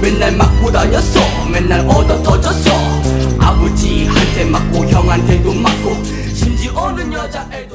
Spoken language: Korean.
맨날 맞고 다녔어. 맨날 얻어 터졌어. 아버지한테 맞고 형한테도 맞고 심지어는 여자애